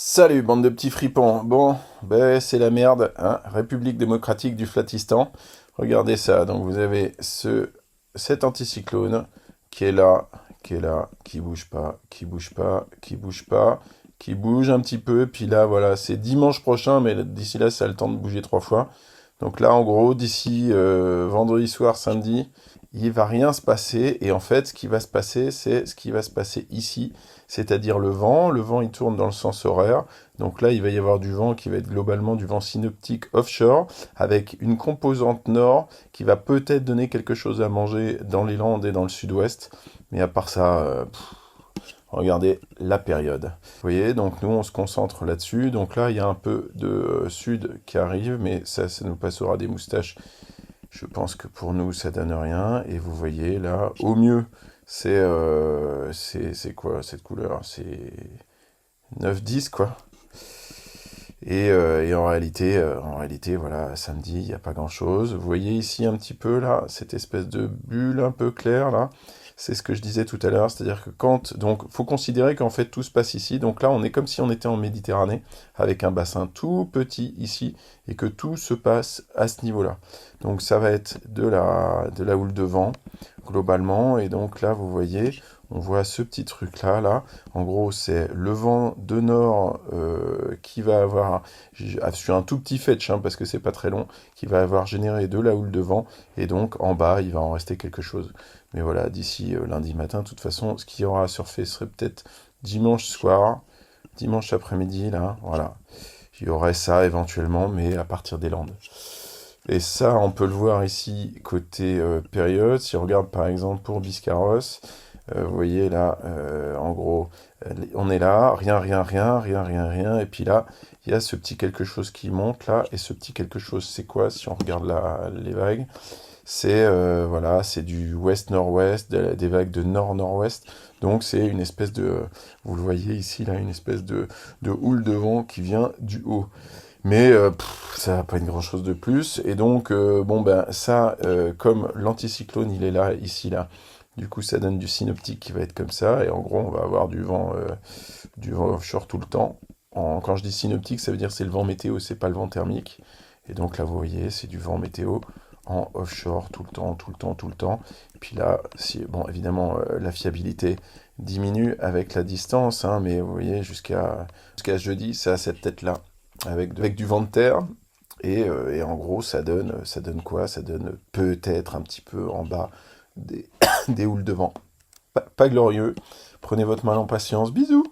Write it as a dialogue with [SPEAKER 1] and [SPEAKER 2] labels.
[SPEAKER 1] Salut, bande de petits fripons. Bon, ben c'est la merde, hein. République démocratique du Flatistan. Regardez ça. Donc vous avez cet anticyclone qui est là, qui est là, qui bouge pas, qui bouge pas, qui bouge pas, qui bouge un petit peu. Puis là, voilà, c'est dimanche prochain, mais d'ici là, ça a le temps de bouger 3 fois. Donc là, en gros, d'ici vendredi soir, samedi, il va rien se passer. Et en fait, ce qui va se passer, c'est ce qui va se passer ici, c'est-à-dire le vent. Le vent, il tourne dans le sens horaire. Donc là, il va y avoir du vent qui va être globalement du vent synoptique offshore, avec une composante nord qui va peut-être donner quelque chose à manger dans les Landes et dans le sud-ouest. Mais à part ça, regardez la période. Vous voyez, donc nous on se concentre là-dessus. Donc là, il y a un peu de sud qui arrive, mais ça nous passera des moustaches. Je pense que pour nous, ça donne rien. Et vous voyez là, au mieux, c'est quoi cette couleur? C'est 9-10 quoi. Et en réalité, voilà, samedi, il n'y a pas grand-chose. Vous voyez ici un petit peu, là, cette espèce de bulle un peu claire, là. C'est ce que je disais tout à l'heure, c'est-à-dire que quand... Donc, faut considérer qu'en fait, tout se passe ici. Donc là, on est comme si on était en Méditerranée, avec un bassin tout petit ici, et que tout se passe à ce niveau-là. Donc, ça va être de la houle de vent, globalement. Et donc là, vous voyez, on voit ce petit truc-là, là. En gros, c'est le vent de nord qui va avoir, sur un tout petit fetch, hein, parce que c'est pas très long, qui va avoir généré de la houle de vent, et donc en bas, il va en rester quelque chose. Mais voilà, d'ici lundi matin, de toute façon, ce qu'il y aura à surfer serait peut-être dimanche soir, dimanche après-midi, là, voilà. Il y aurait ça éventuellement, mais à partir des Landes. Et ça, on peut le voir ici côté période. Si on regarde par exemple pour Biscarrosse, vous voyez là, en gros, on est là, rien, rien, rien, rien, rien, rien. Et puis là, il y a ce petit quelque chose qui monte là. Et ce petit quelque chose, c'est quoi si on regarde les vagues? C'est voilà, c'est du ouest-nord-ouest, des vagues de nord-nord-ouest. Donc c'est une espèce de, vous le voyez ici là, une espèce de houle de vent qui vient du haut. Mais ça n'a pas une grand chose de plus. Et donc, bon, ben, ça, comme l'anticyclone, il est là, ici, là, du coup, ça donne du synoptique qui va être comme ça. Et en gros, on va avoir du vent offshore tout le temps. Quand je dis synoptique, ça veut dire c'est le vent météo, c'est pas le vent thermique. Et donc là, vous voyez, c'est du vent météo en offshore tout le temps, tout le temps, tout le temps. Et puis là, bon, évidemment, la fiabilité diminue avec la distance, hein, mais vous voyez, jusqu'à jeudi, ça a cette tête-là avec du vent de terre. Et en gros, ça donne quoi? Ça donne peut-être un petit peu en bas des, des houles de vent. Pas glorieux. Prenez votre mal en patience. Bisous!